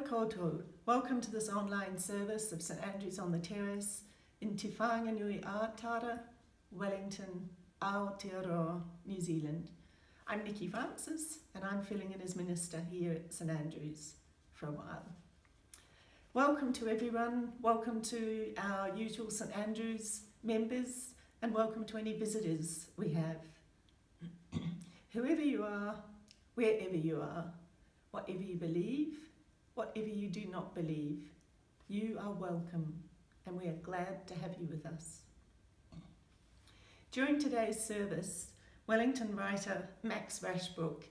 koutou. Welcome to this online service of St Andrew's on the Terrace in Te Whanganui Ātara, Wellington, Aotearoa, New Zealand. I'm Nikki Francis and I'm filling in as Minister here at St Andrew's for a while. Welcome to everyone, welcome to our usual St Andrew's members and welcome to any visitors we have. Whoever you are, wherever you are, whatever you believe, whatever you do not believe, you are welcome and we are glad to have you with us. During today's service, Wellington writer Max Rashbrook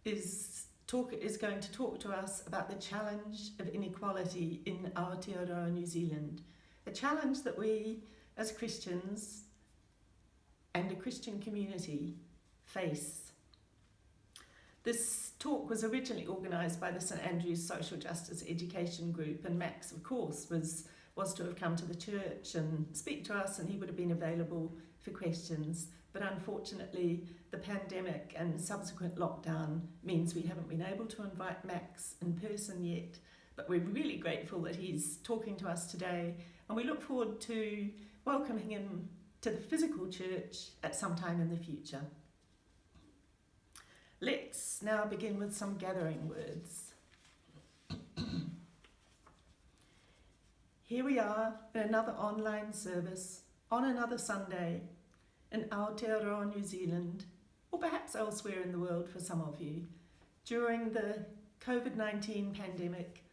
is going to talk to us about the challenge of inequality in Aotearoa, New Zealand, a challenge that we as Christians and a Christian community face. This talk was originally organised by the St Andrew's Social Justice Education Group, and Max, of course, was to have come to the church and speak to us, and he would have been available for questions. But unfortunately, the pandemic and subsequent lockdown means we haven't been able to invite Max in person yet, but we're really grateful that he's talking to us today, and we look forward to welcoming him to the physical church at some time in the future. Let's now begin with some gathering words. Here we are in another online service on another Sunday in Aotearoa, New Zealand, or perhaps elsewhere in the world for some of you, during the COVID-19 pandemic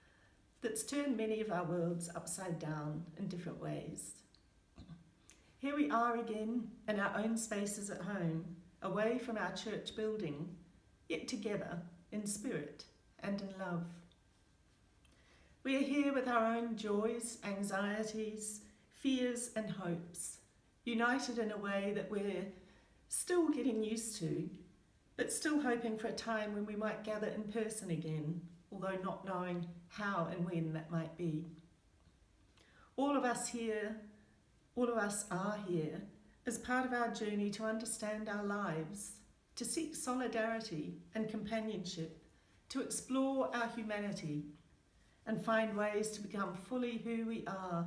that's turned many of our worlds upside down in different ways. Here we are again in our own spaces at home, away from our church building, yet together in spirit and in love. We are here with our own joys, anxieties, fears and hopes, united in a way that we're still getting used to, but still hoping for a time when we might gather in person again, although not knowing how and when that might be. All of us are here as part of our journey to understand our lives, to seek solidarity and companionship, to explore our humanity and find ways to become fully who we are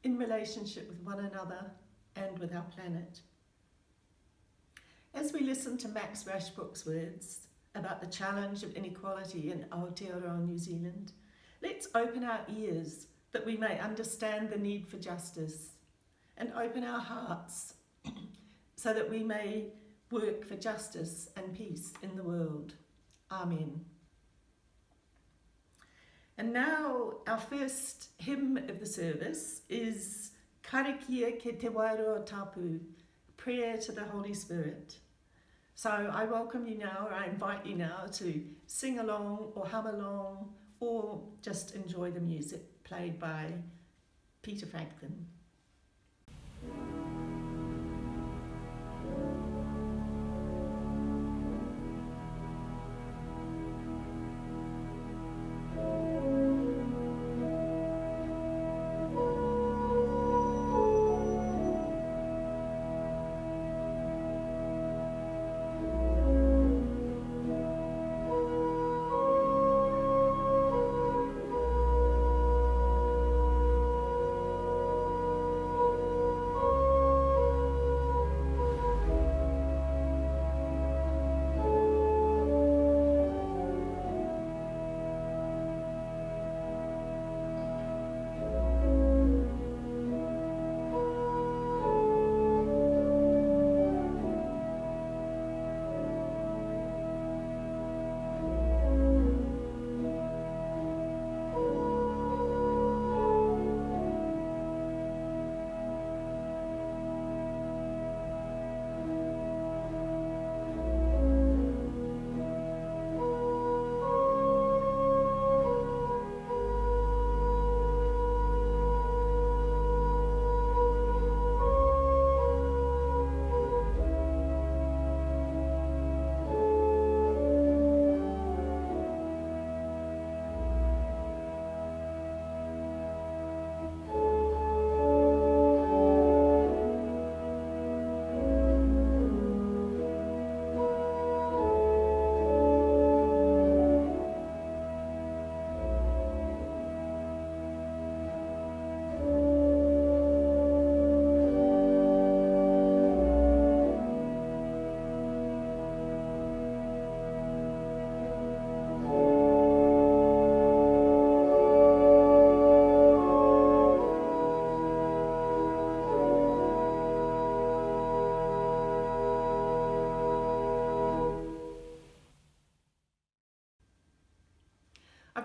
in relationship with one another and with our planet. As we listen to Max Rashbrook's words about the challenge of inequality in Aotearoa, New Zealand, let's open our ears that we may understand the need for justice and open our hearts so that we may work for justice and peace in the world. Amen. And now our first hymn of the service is Karakia ke te Wairua Tapu, Prayer to the Holy Spirit. So I welcome you now, or I invite you now to sing along or hum along or just enjoy the music played by Peter Franklin.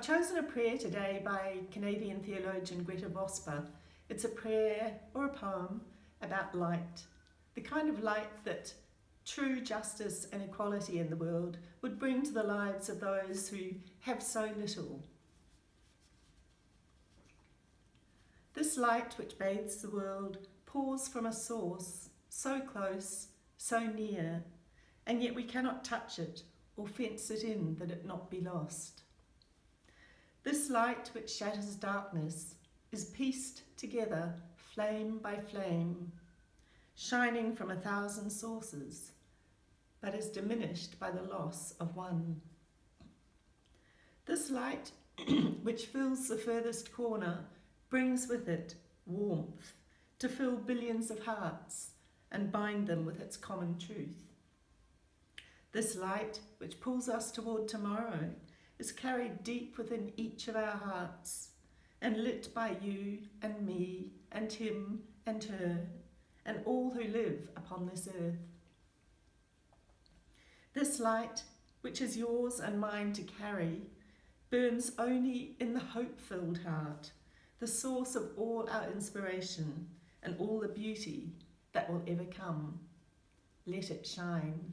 chosen a prayer today by Canadian theologian Gretta Vosper. It's a prayer or a poem about light, the kind of light that true justice and equality in the world would bring to the lives of those who have so little. This light which bathes the world pours from a source so close, so near, and yet we cannot touch it or fence it in that it not be lost. This light which shatters darkness is pieced together flame by flame, shining from 1,000 sources, but is diminished by the loss of one. This light, which fills the furthest corner, brings with it warmth to fill billions of hearts and bind them with its common truth. This light, which pulls us toward tomorrow, is carried deep within each of our hearts and lit by you and me and him and her and all who live upon this earth. This light, which is yours and mine to carry, burns only in the hope-filled heart, the source of all our inspiration and all the beauty that will ever come. Let it shine.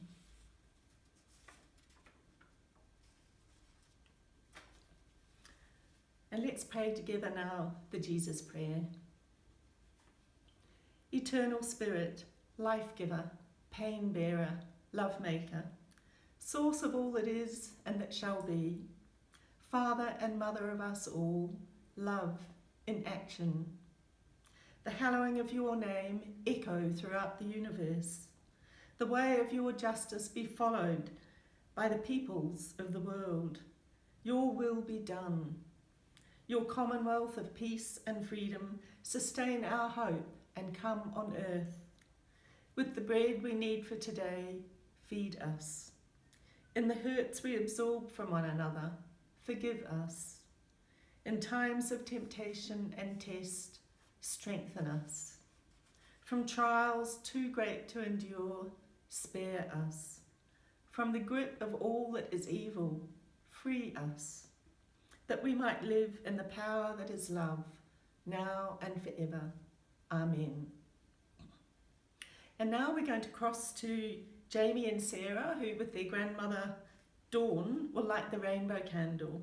And let's pray together now the Jesus prayer. Eternal Spirit, life-giver, pain-bearer, love-maker, source of all that is and that shall be, Father and Mother of us all, love in action. The hallowing of your name echo throughout the universe. The way of your justice be followed by the peoples of the world. Your will be done. Your commonwealth of peace and freedom sustain our hope and come on earth. With the bread we need for today, feed us. In the hurts we absorb from one another, forgive us. In times of temptation and test, strengthen us. From trials too great to endure, spare us. From the grip of all that is evil, free us, that we might live in the power that is love, now and forever. Amen. And now we're going to cross to Jamie and Sarah, who with their grandmother Dawn will light the rainbow candle,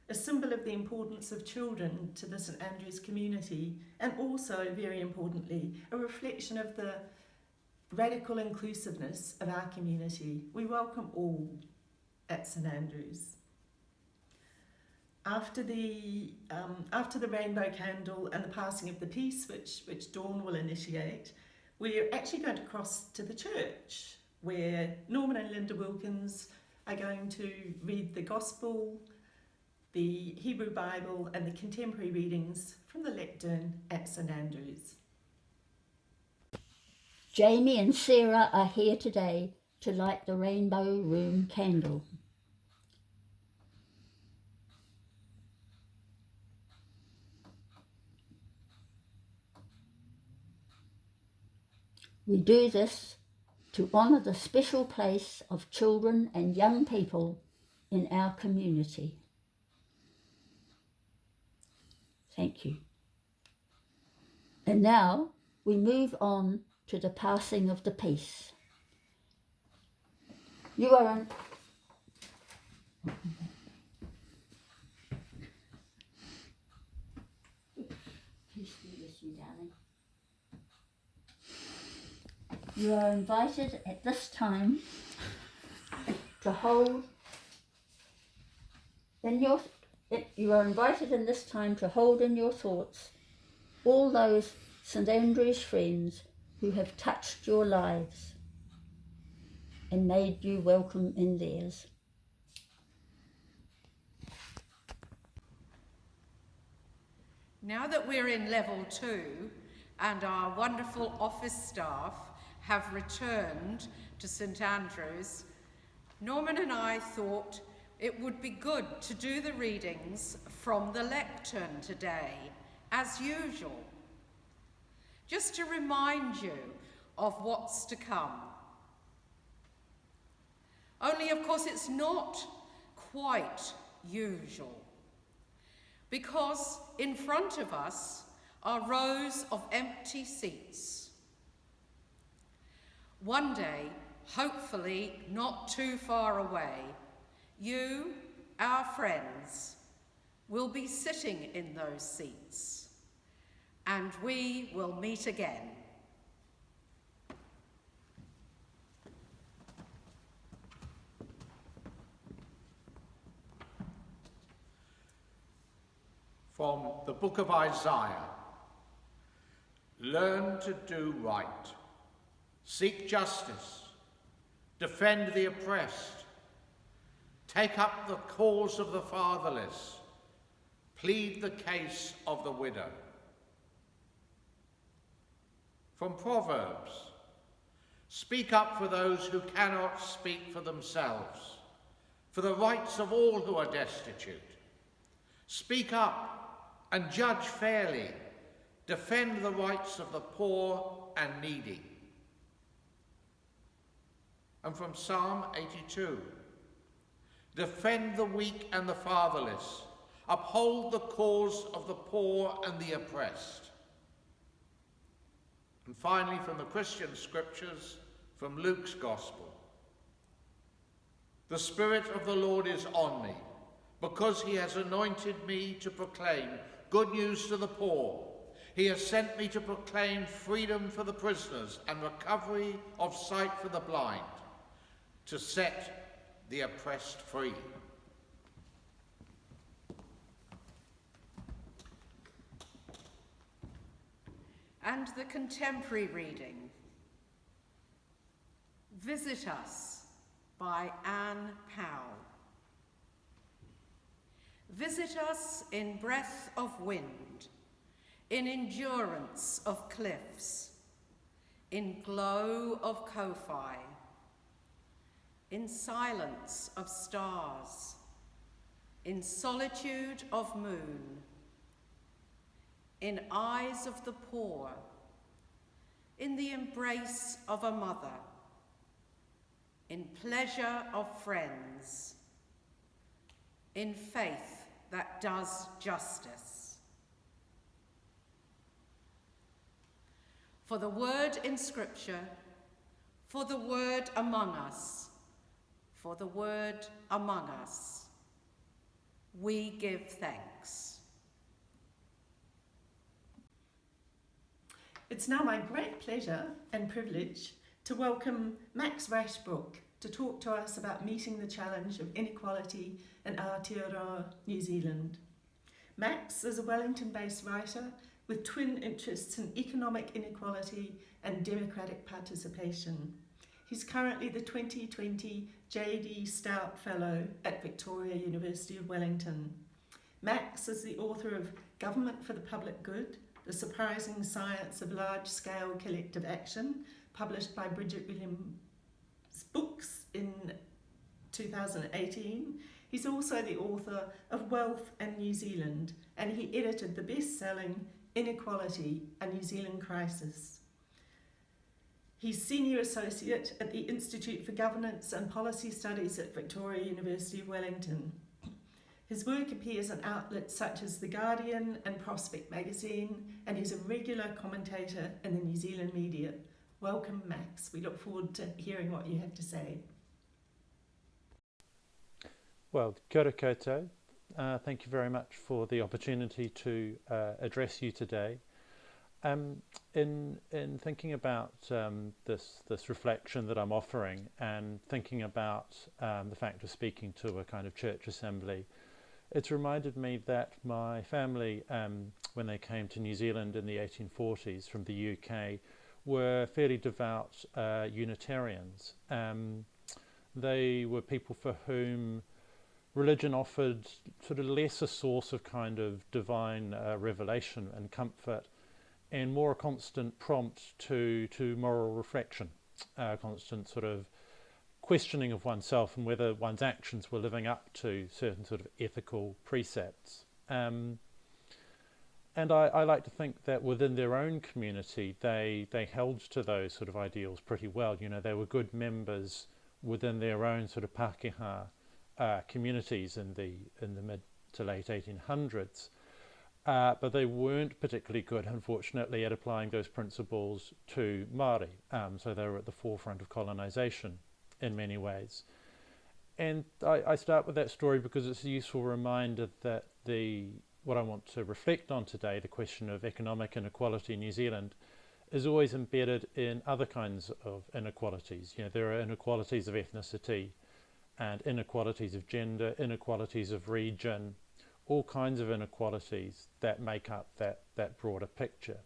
a symbol of the importance of children to the St Andrews community, and also, very importantly, a reflection of the radical inclusiveness of our community. We welcome all at St Andrews. After the rainbow candle and the passing of the peace, which Dawn will initiate, we're actually going to cross to the church, where Norman and Linda Wilkins are going to read the Gospel, the Hebrew Bible and the contemporary readings from the lectern at St Andrews. Jamie and Sarah are here today to light the rainbow room candle. We do this to honour the special place of children and young people in our community. Thank you. And now we move on to the passing of the peace. You are You are invited at this time to hold in your thoughts all those St Andrews friends who have touched your lives and made you welcome in theirs. Now that we're in level 2 and our wonderful office staff have returned to St Andrews, Norman and I thought it would be good to do the readings from the lectern today, as usual, just to remind you of what's to come. Only, of course, it's not quite usual. because in front of us are rows of empty seats. One day, hopefully not too far away, you, our friends, will be sitting in those seats, and we will meet again. From the book of Isaiah. Learn to do right. Seek justice. Defend the oppressed. Take up the cause of the fatherless. Plead the case of the widow. From Proverbs. Speak up for those who cannot speak for themselves, for the rights of all who are destitute. Speak up and judge fairly. Defend the rights of the poor and needy. And from Psalm 82. Defend the weak and the fatherless. Uphold the cause of the poor and the oppressed. And finally, from the Christian scriptures, from Luke's Gospel. The Spirit of the Lord is on me, because he has anointed me to proclaim good news to the poor. He has sent me to proclaim freedom for the prisoners and recovery of sight for the blind, to set the oppressed free. And the contemporary reading, Visit Us by Anne Powell. Visit us in breath of wind, in endurance of cliffs, in glow of Ko-fi, in silence of stars, in solitude of moon, in eyes of the poor, in the embrace of a mother, in pleasure of friends, in faith that does justice. For the word in Scripture, for the word among us, for the word among us, we give thanks. It's now my great pleasure and privilege to welcome Max Rashbrook to talk to us about meeting the challenge of inequality in Aotearoa, New Zealand. Max is a Wellington-based writer with twin interests in economic inequality and democratic participation. He's currently the 2020 J.D. Stout Fellow at Victoria University of Wellington. Max is the author of Government for the Public Good, The Surprising Science of Large-Scale Collective Action, published by Bridget Williams Books in 2018. He's also the author of Wealth and New Zealand, and he edited the best-selling Inequality, a New Zealand Crisis. He's Senior Associate at the Institute for Governance and Policy Studies at Victoria University of Wellington. His work appears in outlets such as The Guardian and Prospect magazine, and he's a regular commentator in the New Zealand media. Welcome, Max. We look forward to hearing what you have to say. Well, kia ora koutou. Thank you very much for the opportunity to address you today. In thinking about this reflection that I'm offering and thinking about the fact of speaking to a kind of church assembly, it's reminded me that my family, when they came to New Zealand in the 1840s from the UK, were fairly devout Unitarians. They were people for whom religion offered sort of less a source of kind of divine revelation and comfort, and more a constant prompt to moral reflection, constant sort of questioning of oneself and whether one's actions were living up to certain sort of ethical precepts. And I like to think that within their own community, they held to those sort of ideals pretty well. You know, they were good members within their own sort of Pākehā communities in the mid to late 1800s. but they weren't particularly good, unfortunately, at applying those principles to Māori. So they were at the forefront of colonisation in many ways. And I start with that story because it's a useful reminder that what I want to reflect on today, the question of economic inequality in New Zealand, is always embedded in other kinds of inequalities. You know, there are inequalities of ethnicity and inequalities of gender, inequalities of region, all kinds of inequalities that make up that broader picture.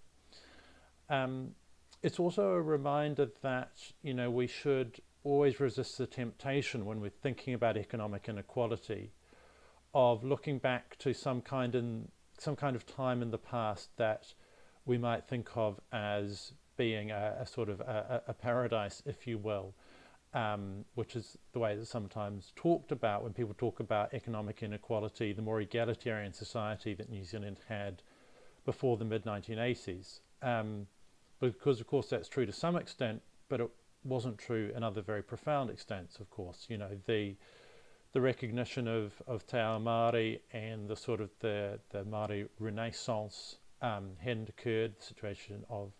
It's also a reminder that, you know, we should always resist the temptation when we're thinking about economic inequality of looking back to some kind of time in the past that we might think of as being a sort of a paradise, if you will, which is the way that's sometimes talked about when people talk about economic inequality, the more egalitarian society that New Zealand had before the mid-1980s. Because, of course, that's true to some extent, but it wasn't true in other very profound extents, of course. You know, the recognition of Te Ao Māori and the sort of the Māori Renaissance hadn't occurred. The situation of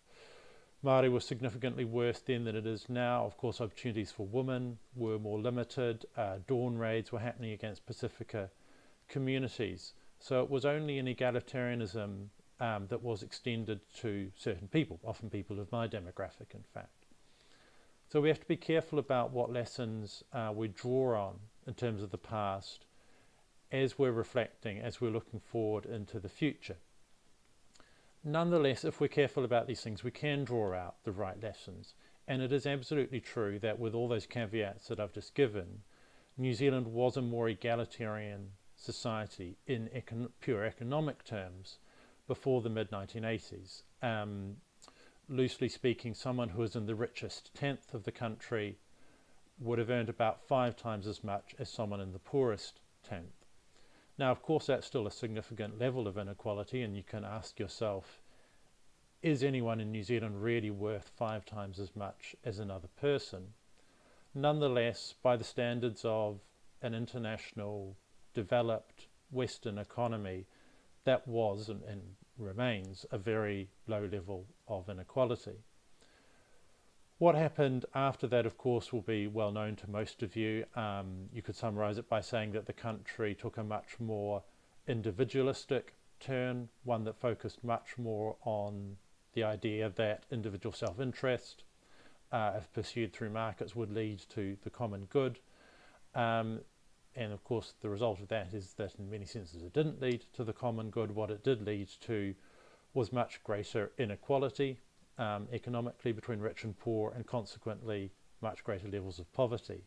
Māori was significantly worse then than it is now. Of course, opportunities for women were more limited. Dawn raids were happening against Pacifica communities. So it was only an egalitarianism that was extended to certain people, often people of my demographic, in fact. So we have to be careful about what lessons we draw on in terms of the past as we're reflecting, as we're looking forward into the future. Nonetheless, if we're careful about these things, we can draw out the right lessons. And it is absolutely true that with all those caveats that I've just given, New Zealand was a more egalitarian society in pure economic terms before the mid-1980s. Loosely speaking, someone who was in the richest tenth of the country would have earned about 5 times as much as someone in the poorest tenth. Now, of course, that's still a significant level of inequality, and you can ask yourself, is anyone in New Zealand really worth 5 times as much as another person? Nonetheless, by the standards of an international, developed Western economy, that was and remains a very low level of inequality. What happened after that, of course, will be well known to most of you. You could summarize it by saying that the country took a much more individualistic turn, one that focused much more on the idea that individual self-interest, if pursued through markets, would lead to the common good. And of course, the result of that is that in many senses it didn't lead to the common good. What it did lead to was much greater inequality economically between rich and poor, and consequently much greater levels of poverty.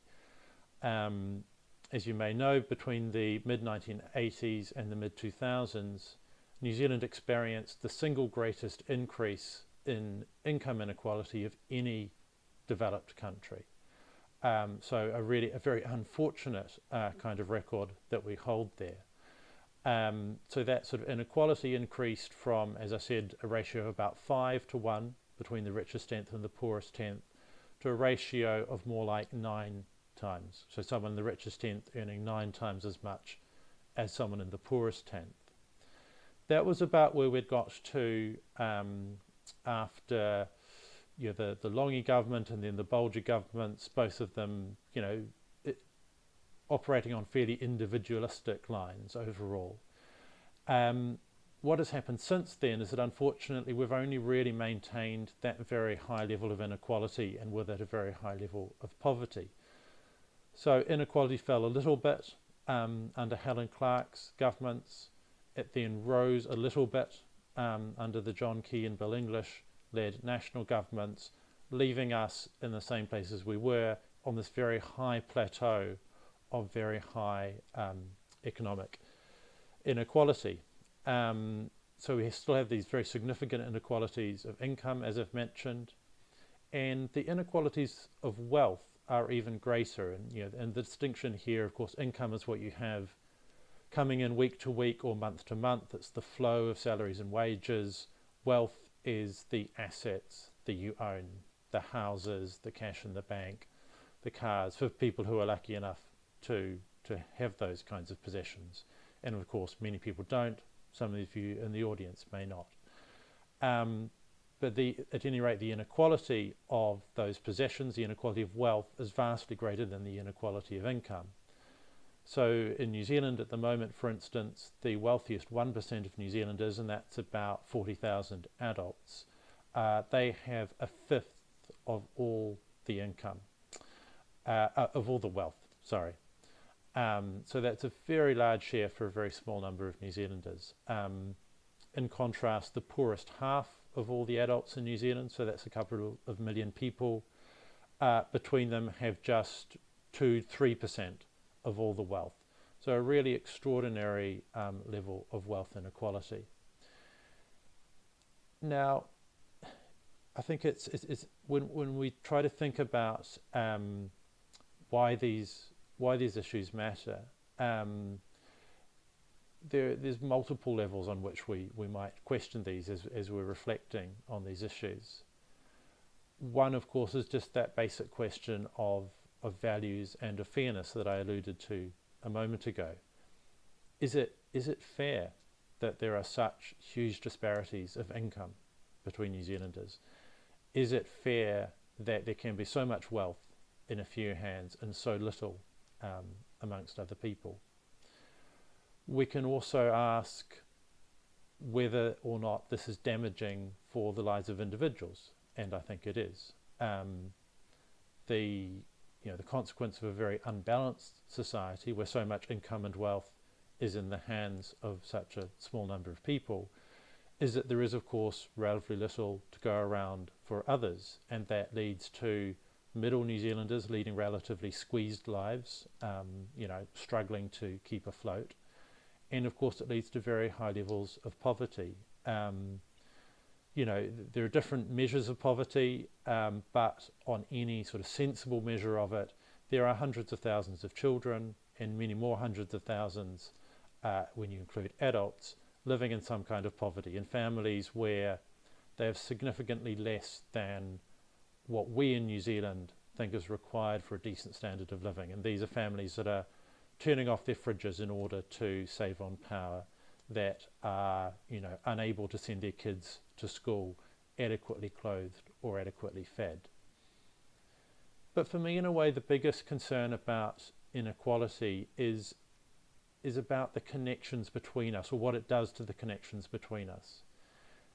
As you may know, between the mid-1980s and the mid-2000s, New Zealand experienced the single greatest increase in income inequality of any developed country. So a very unfortunate kind of record that we hold there. So that sort of inequality increased from, as I said, a ratio of about 5 to 1 between the richest tenth and the poorest tenth, to a ratio of more like 9 times. So someone in the richest tenth earning 9 times as much as someone in the poorest tenth. That was about where we'd got to after the Longi government and then the Bolger governments, both of them, operating on fairly individualistic lines overall. What has happened since then is that unfortunately we've only really maintained that very high level of inequality, and with it a very high level of poverty. So inequality fell a little bit under Helen Clark's governments. It then rose a little bit under the John Key and Bill English led national governments, leaving us in the same place as we were, on this very high plateau of very high economic inequality. So we still have these very significant inequalities of income, as I've mentioned, and the inequalities of wealth are even greater. And the distinction here, of course, income is what you have coming in week to week or month to month. It's the flow of salaries and wages. Wealth is the assets that you own, the houses, the cash in the bank, the cars, for people who are lucky enough to have those kinds of possessions. And of course, many people don't. Some of you in the audience may not. But at any rate, the inequality of those possessions, the inequality of wealth, is vastly greater than the inequality of income. So in New Zealand at the moment, for instance, the wealthiest 1% of New Zealanders, and that's about 40,000 adults, they have a fifth of all the income, of all the wealth, sorry. So that's a very large share for a very small number of New Zealanders. In contrast, the poorest half of all the adults in New Zealand, so that's a couple of million people, between them have just 2-3% of all the wealth. So a really extraordinary level of wealth inequality. Now, I think it's when we try to think about why these issues matter, there's multiple levels on which we might question these as we're reflecting on these issues. One, of course, is just that basic question of values and of fairness that I alluded to a moment ago. Is it fair that there are such huge disparities of income between New Zealanders? Is it fair that there can be so much wealth in a few hands and so little amongst other people? We can also ask whether or not this is damaging for the lives of individuals, and I think it is. The consequence of a very unbalanced society where so much income and wealth is in the hands of such a small number of people is that there is, of course, relatively little to go around for others, and that leads to middle New Zealanders leading relatively squeezed lives, struggling to keep afloat. And of course it leads to very high levels of poverty. There are different measures of poverty, but on any sort of sensible measure of it, there are hundreds of thousands of children and many more hundreds of thousands, when you include adults, living in some kind of poverty in families where they have significantly less than what we in New Zealand think is required for a decent standard of living. And these are families that are turning off their fridges in order to save on power, that are unable to send their kids to school adequately clothed or adequately fed. But for me, in a way, the biggest concern about inequality is about the connections between us, or what it does to the connections between us.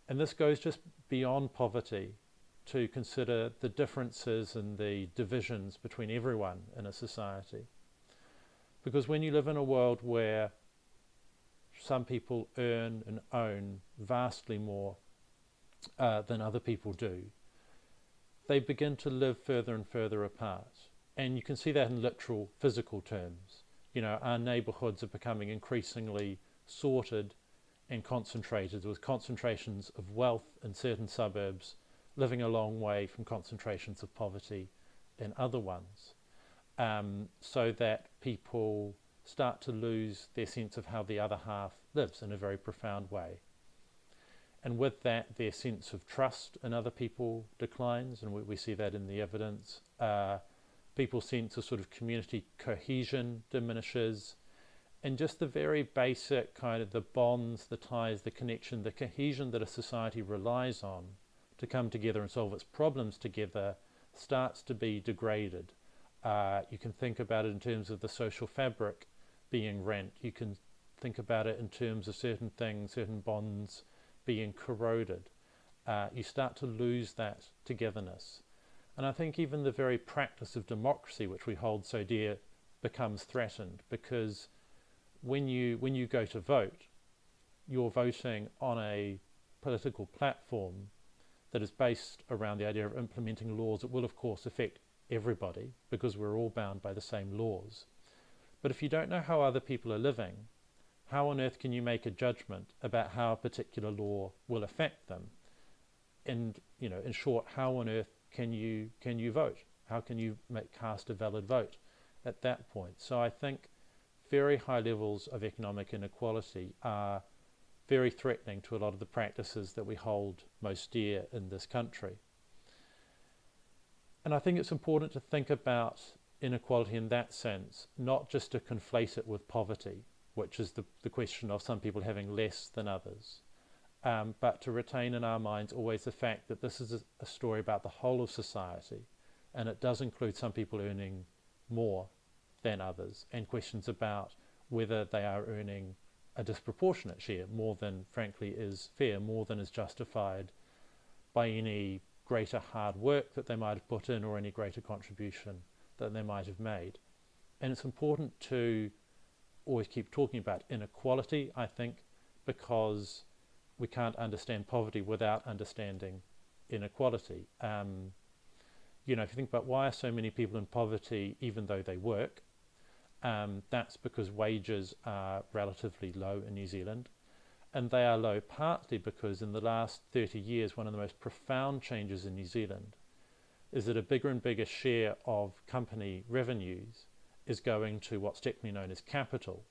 And this goes just beyond poverty to consider the differences and the divisions between everyone in a society. Because when you live in a world where some people earn and own vastly more than other people do, they begin to live further and further apart. And you can see that in literal physical terms. Our neighbourhoods are becoming increasingly sorted and concentrated, with concentrations of wealth in certain suburbs living a long way from concentrations of poverty in other ones. So that people start to lose their sense of how the other half lives in a very profound way. And with that, their sense of trust in other people declines, and we see that in the evidence. People's sense of sort of community cohesion diminishes, and just the very basic kind of the bonds, the ties, the connection, the cohesion that a society relies on to come together and solve its problems together starts to be degraded. You can think about it in terms of the social fabric being rent. You can think about it in terms of certain things, certain bonds being corroded. You start to lose that togetherness. And I think even the very practice of democracy, which we hold so dear, becomes threatened, because when you go to vote, you're voting on a political platform that is based around the idea of implementing laws that will, of course, affect everybody, because we're all bound by the same laws. But if you don't know how other people are living, how on earth can you make a judgment about how a particular law will affect them? And, in short, how on earth can you vote? How can you cast a valid vote at that point? So I think very high levels of economic inequality are very threatening to a lot of the practices that we hold most dear in this country. And I think it's important to think about inequality in that sense, not just to conflate it with poverty. which is the question of some people having less than others, but to retain in our minds always the fact that this is a story about the whole of society, and it does include some people earning more than others, and questions about whether they are earning a disproportionate share, more than frankly is fair, more than is justified by any greater hard work that they might have put in or any greater contribution that they might have made. And it's important to always keep talking about inequality, I think, because we can't understand poverty without understanding inequality. You know, if you think about why are so many people in poverty even though they work, that's because wages are relatively low in New Zealand, and they are low partly because in the last 30 years one of the most profound changes in New Zealand is that a bigger and bigger share of company revenues is going to what's technically known as capital,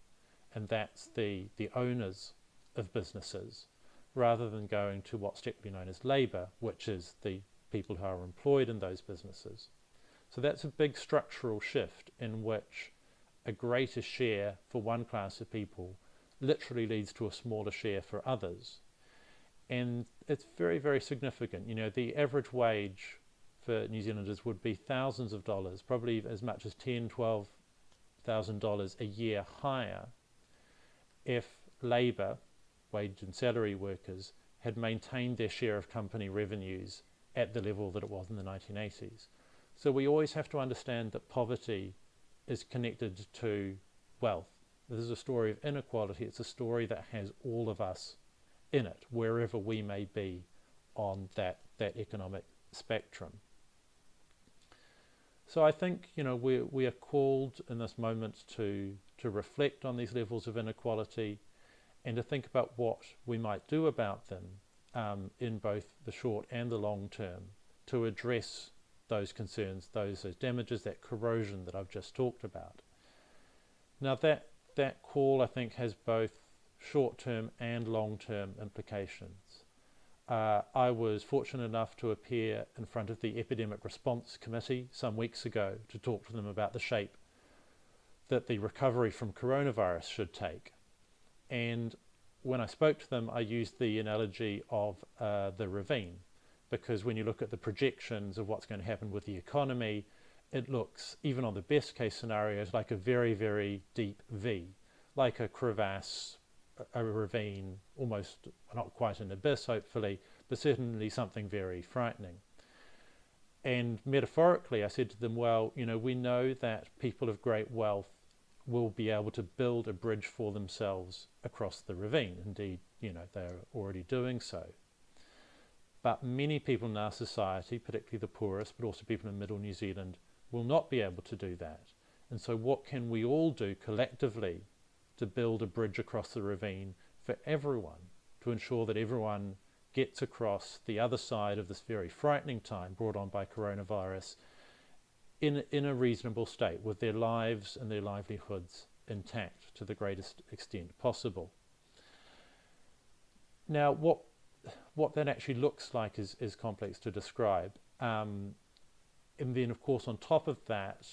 and that's the owners of businesses, rather than going to what's technically known as labour, which is the people who are employed in those businesses. So that's a big structural shift in which a greater share for one class of people literally leads to a smaller share for others. And it's very, very significant. You know, the average wage for New Zealanders would be thousands of dollars, probably as much as $10,000-12,000 a year higher if labour, wage and salary workers, had maintained their share of company revenues at the level that it was in the 1980s. So we always have to understand that poverty is connected to wealth. This is a story of inequality. It's a story that has all of us in it, wherever we may be on that economic spectrum. So I think, you know, we are called in this moment to reflect on these levels of inequality and to think about what we might do about them in both the short and the long term to address those concerns, those damages, that corrosion that I've just talked about. Now that call, I think, has both short-term and long-term implications. I was fortunate enough to appear in front of the Epidemic Response Committee some weeks ago to talk to them about the shape that the recovery from coronavirus should take. And when I spoke to them, I used the analogy of the ravine, because when you look at the projections of what's going to happen with the economy, it looks, even on the best case scenarios, like a very, very deep V, like a crevasse, a ravine, almost not quite an abyss, hopefully, but certainly something very frightening. And metaphorically, I said to them, well, you know, we know that people of great wealth will be able to build a bridge for themselves across the ravine. Indeed, you know, they're already doing so. But many people in our society, particularly the poorest, but also people in middle New Zealand, will not be able to do that. And so what can we all do collectively to build a bridge across the ravine for everyone, to ensure that everyone gets across the other side of this very frightening time brought on by coronavirus in a reasonable state, with their lives and their livelihoods intact to the greatest extent possible. Now, what that actually looks like is complex to describe. And then, of course, on top of that,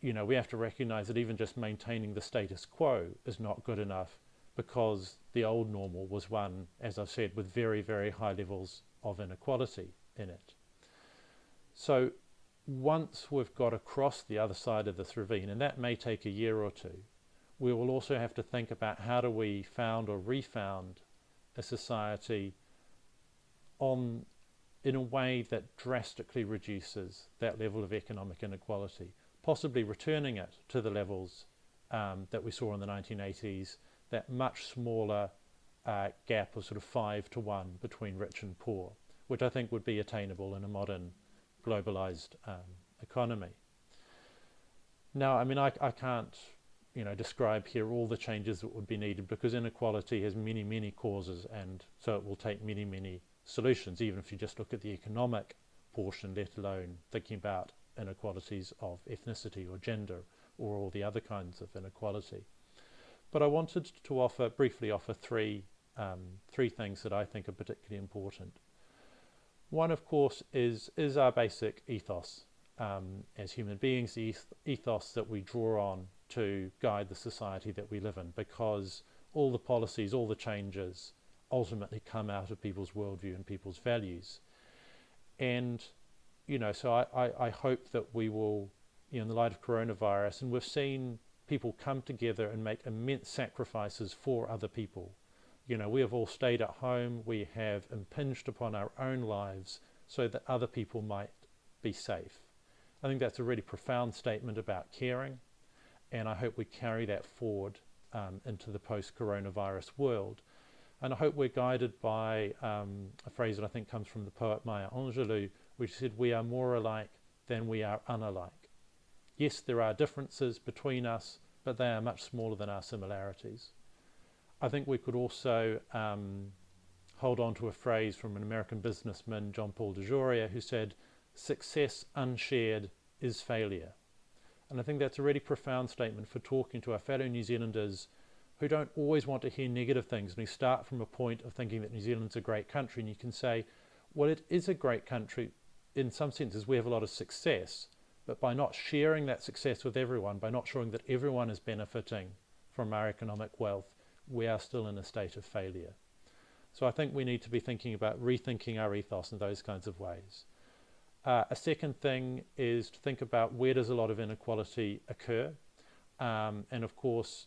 you know, we have to recognize that even just maintaining the status quo is not good enough, because the old normal was one, as I've said, with very, very high levels of inequality in it. So once we've got across the other side of this ravine, and that may take a year or two, we will also have to think about how do we found or refound a society in a way that drastically reduces that level of economic inequality, possibly returning it to the levels that we saw in the 1980s, that much smaller gap of sort of 5 to 1 between rich and poor, which I think would be attainable in a modern globalized economy. Now, I mean, I can't, you know, describe here all the changes that would be needed, because inequality has many, many causes, and so it will take many, many solutions, even if you just look at the economic portion, let alone thinking about inequalities of ethnicity or gender or all the other kinds of inequality. But I wanted to briefly offer three things that I think are particularly important. One, of course, is our basic ethos as human beings, the ethos that we draw on to guide the society that we live in, because all the policies, all the changes ultimately come out of people's worldview and people's values. And, you know, so I hope that we will, you know, in the light of coronavirus, and we've seen people come together and make immense sacrifices for other people. You know, we have all stayed at home, we have impinged upon our own lives so that other people might be safe. I think that's a really profound statement about caring, and I hope we carry that forward into the post-coronavirus world. And I hope we're guided by a phrase that I think comes from the poet Maya Angelou, which said, "We are more alike than we are unalike." Yes, there are differences between us, but they are much smaller than our similarities. I think we could also hold on to a phrase from an American businessman, John Paul DeJoria, who said, "Success unshared is failure." And I think that's a really profound statement for talking to our fellow New Zealanders who don't always want to hear negative things, and who start from a point of thinking that New Zealand's a great country, and you can say, well, it is a great country. In some senses, we have a lot of success, but by not sharing that success with everyone, by not showing that everyone is benefiting from our economic wealth, we are still in a state of failure. So I think we need to be thinking about rethinking our ethos in those kinds of ways. A second thing is to think about where does a lot of inequality occur, and of course,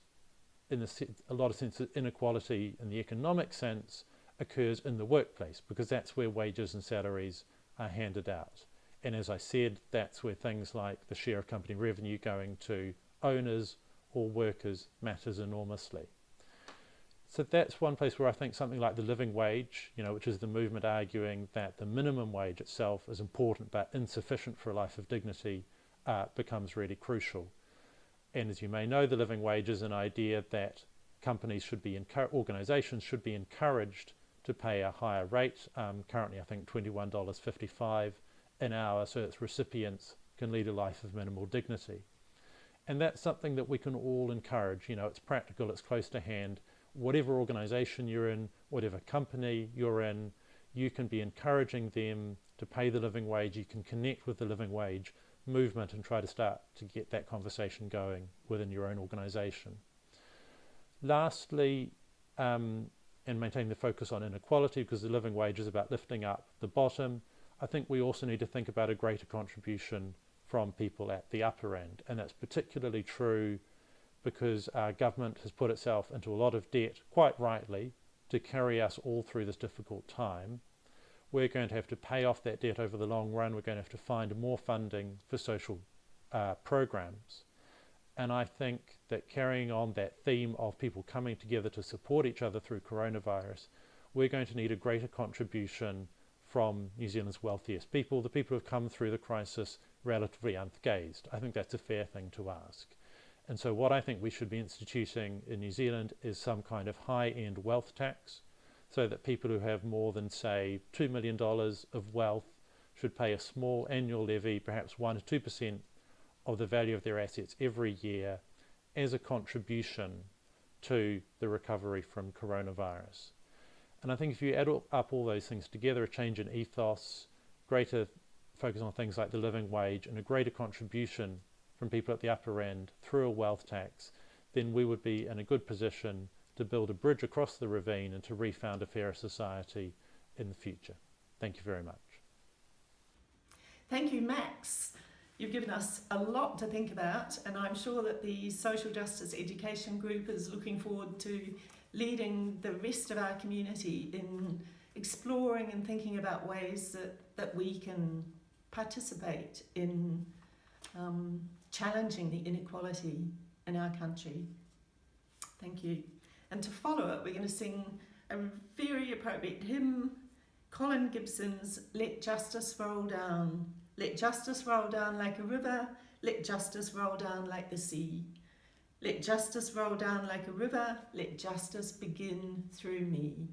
in a lot of senses, inequality in the economic sense occurs in the workplace, because that's where wages and salaries are handed out. And as I said, that's where things like the share of company revenue going to owners or workers matters enormously. So that's one place where I think something like the living wage, you know, which is the movement arguing that the minimum wage itself is important but insufficient for a life of dignity, becomes really crucial. And as you may know, the living wage is an idea that companies should be, organisations should be encouraged to pay a higher rate. Currently, I think $21.55 an hour, so its recipients can lead a life of minimal dignity. And that's something that we can all encourage. You know, it's practical, it's close to hand. Whatever organisation you're in, whatever company you're in, you can be encouraging them to pay the living wage. You can connect with the living wage movement and try to start to get that conversation going within your own organisation. Lastly, and maintaining the focus on inequality, because the living wage is about lifting up the bottom, I think we also need to think about a greater contribution from people at the upper end. And that's particularly true because our government has put itself into a lot of debt, quite rightly, to carry us all through this difficult time. We're going to have to pay off that debt over the long run. We're going to have to find more funding for social programs. And I think that carrying on that theme of people coming together to support each other through coronavirus, we're going to need a greater contribution from New Zealand's wealthiest people, the people who have come through the crisis relatively unscathed. I think that's a fair thing to ask. And so what I think we should be instituting in New Zealand is some kind of high-end wealth tax, so that people who have more than, say, $2 million of wealth should pay a small annual levy, perhaps 1 or 2% of the value of their assets every year as a contribution to the recovery from coronavirus. And I think if you add up all those things together, a change in ethos, greater focus on things like the living wage, and a greater contribution from people at the upper end through a wealth tax, then we would be in a good position to build a bridge across the ravine and to refound a fairer society in the future. Thank you very much. Thank you, Max. You've given us a lot to think about, and I'm sure that the Social Justice Education Group is looking forward to leading the rest of our community in exploring and thinking about ways that we can participate in challenging the inequality in our country. Thank you. And to follow it, we're going to sing a very appropriate hymn, Colin Gibson's Let Justice Roll Down. Let justice roll down like a river, let justice roll down like the sea. Let justice roll down like a river, let justice begin through me.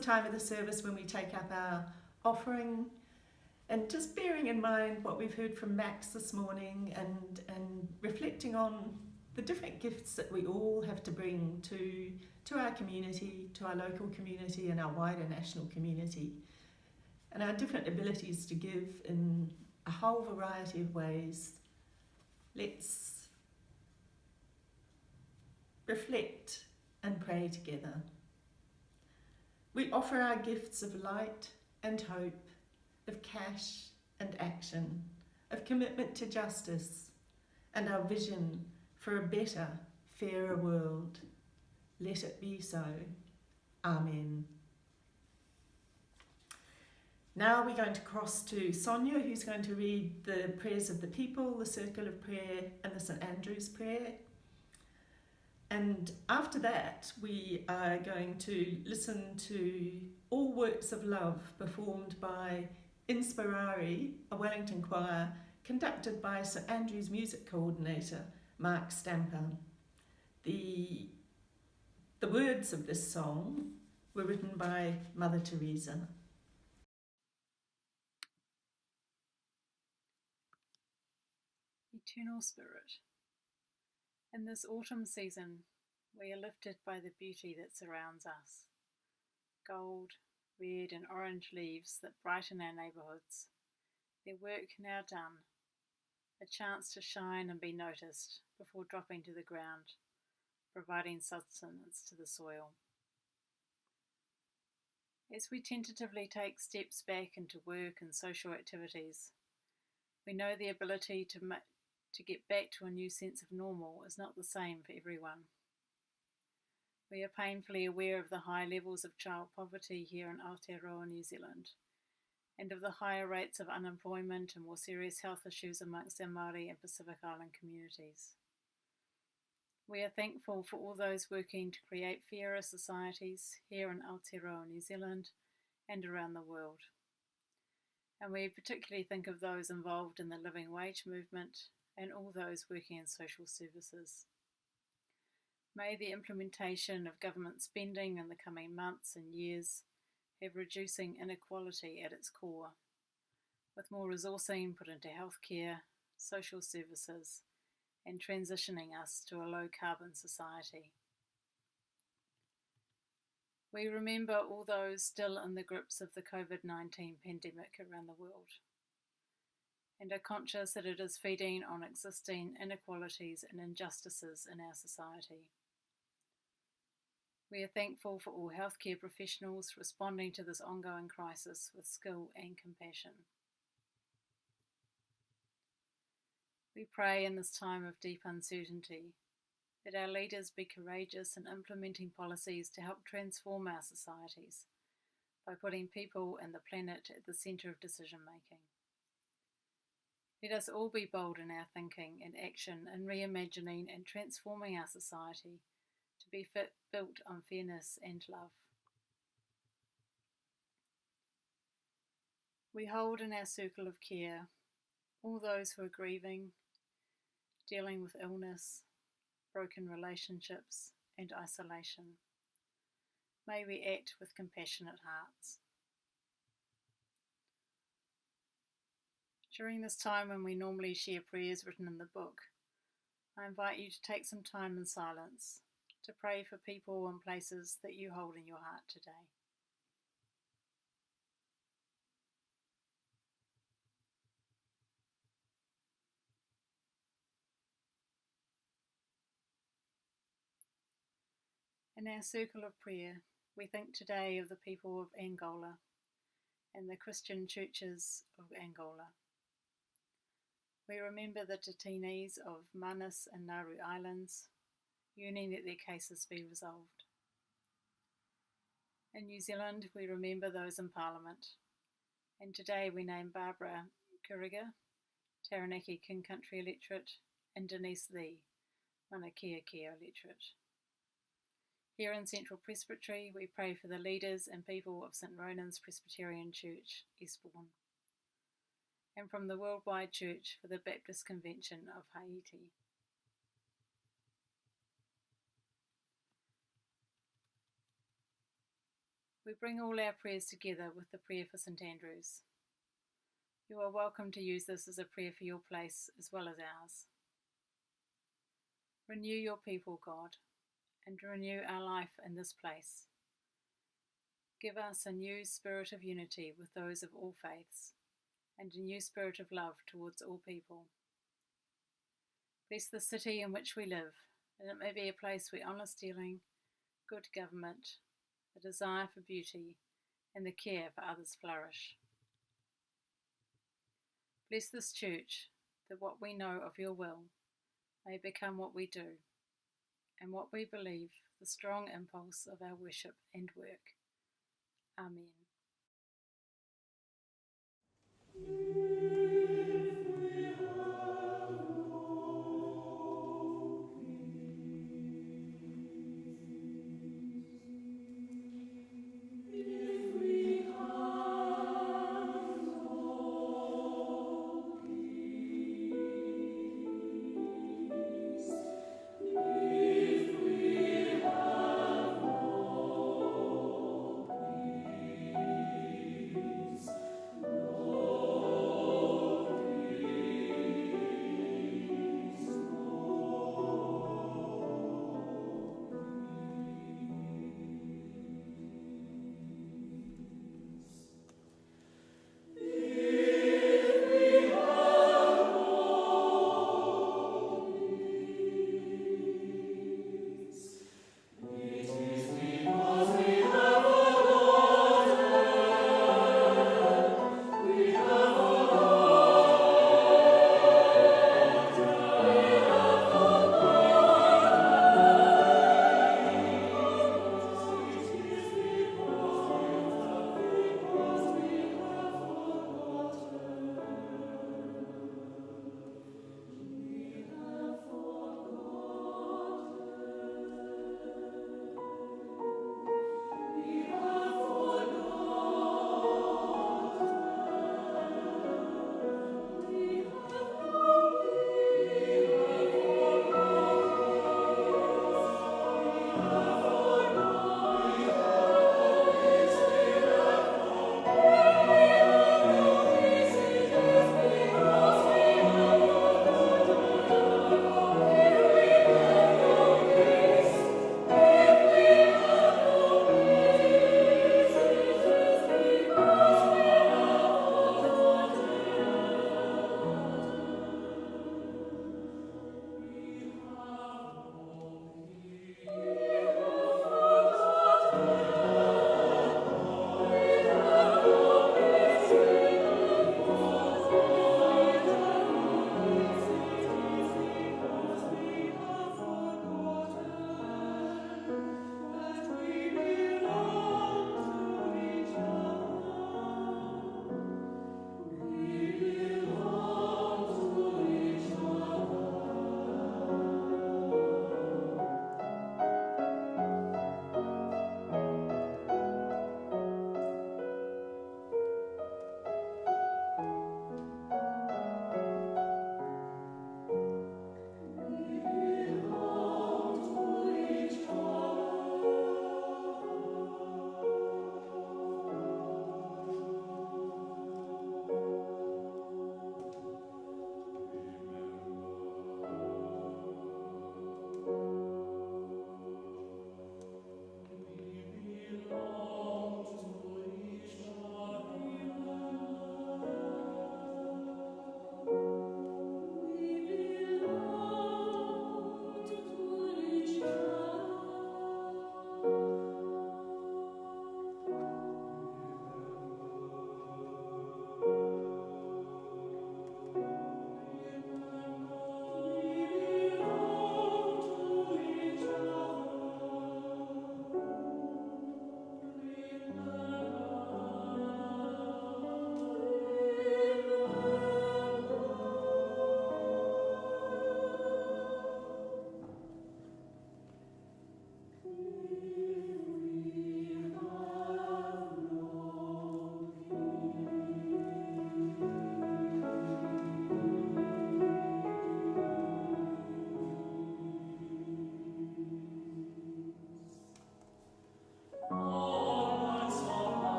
time of the service when we take up our offering, and just bearing in mind what we've heard from Max this morning, and reflecting on the different gifts that we all have to bring to our community, to our local community and our wider national community, and our different abilities to give in a whole variety of ways. Let's reflect and pray together. We offer our gifts of light and hope, of cash and action, of commitment to justice, and our vision for a better, fairer world. Let it be so. Amen. Now we're going to cross to Sonia, who's going to read the prayers of the people, the Circle of Prayer, and the St. Andrew's Prayer. And after that, we are going to listen to all works of love performed by Inspirare, a Wellington choir, conducted by St. Andrew's music coordinator, Mark Stamper. The words of this song were written by Mother Theresa. Eternal Spirit, in this autumn season, we are lifted by the beauty that surrounds us. Gold, red and orange leaves that brighten our neighbourhoods. Their work now done, a chance to shine and be noticed before dropping to the ground, providing sustenance to the soil. As we tentatively take steps back into work and social activities, we know the ability to get back to a new sense of normal is not the same for everyone. We are painfully aware of the high levels of child poverty here in Aotearoa, New Zealand, and of the higher rates of unemployment and more serious health issues amongst our Māori and Pacific Island communities. We are thankful for all those working to create fairer societies here in Aotearoa, New Zealand, and around the world. And we particularly think of those involved in the living wage movement and all those working in social services. May the implementation of government spending in the coming months and years have reducing inequality at its core, with more resourcing put into healthcare, social services, and transitioning us to a low-carbon society. We remember all those still in the grips of the COVID-19 pandemic around the world, and are conscious that it is feeding on existing inequalities and injustices in our society. We are thankful for all healthcare professionals responding to this ongoing crisis with skill and compassion. We pray in this time of deep uncertainty that our leaders be courageous in implementing policies to help transform our societies by putting people and the planet at the centre of decision making. Let us all be bold in our thinking and action in reimagining and transforming our society to be built on fairness and love. We hold in our circle of care all those who are grieving, dealing with illness, broken relationships, and isolation. May we act with compassionate hearts. During this time when we normally share prayers written in the book, I invite you to take some time in silence to pray for people and places that you hold in your heart today. In our circle of prayer, we think today of the people of Angola and the Christian churches of Angola. We remember the detainees of Manus and Nauru Islands, yearning that their cases be resolved. In New Zealand, we remember those in Parliament, and today we name Barbara Kuraga, Taranaki King Country Electorate, and Denise Lee, Manakia Electorate. Here in Central Presbytery, we pray for the leaders and people of St. Ronan's Presbyterian Church, Eastbourne, and from the Worldwide Church for the Baptist Convention of Haiti. we bring all our prayers together with the prayer for St Andrews. You are welcome to use this as a prayer for your place as well as ours. Renew your people, God, and renew our life in this place. Give us a new spirit of unity with those of all faiths, and a new spirit of love towards all people. Bless the city in which we live, and it may be a place where honest dealing, good government, the desire for beauty, and the care for others flourish. Bless this church, that what we know of your will may become what we do, and what we believe the strong impulse of our worship and work. Amen. Peace.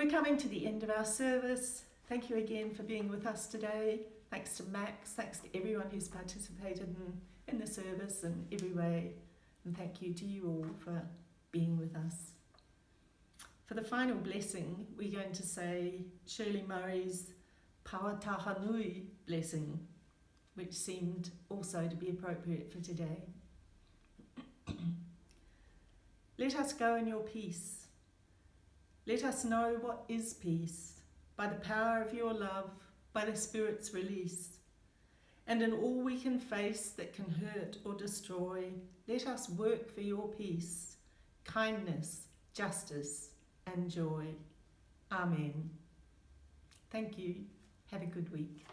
We're coming to the end of our service. Thank you again for being with us today. Thanks to Max, thanks to everyone who's participated in the service in every way. And thank you to you all for being with us. For the final blessing, we're going to say Shirley Murray's Pauatahanui blessing, which seemed also to be appropriate for today. Let us go in your peace. Let us know what is peace, by the power of your love, by the Spirit's release. And in all we can face that can hurt or destroy, let us work for your peace, kindness, justice, and joy. Amen. Thank you. Have a good week.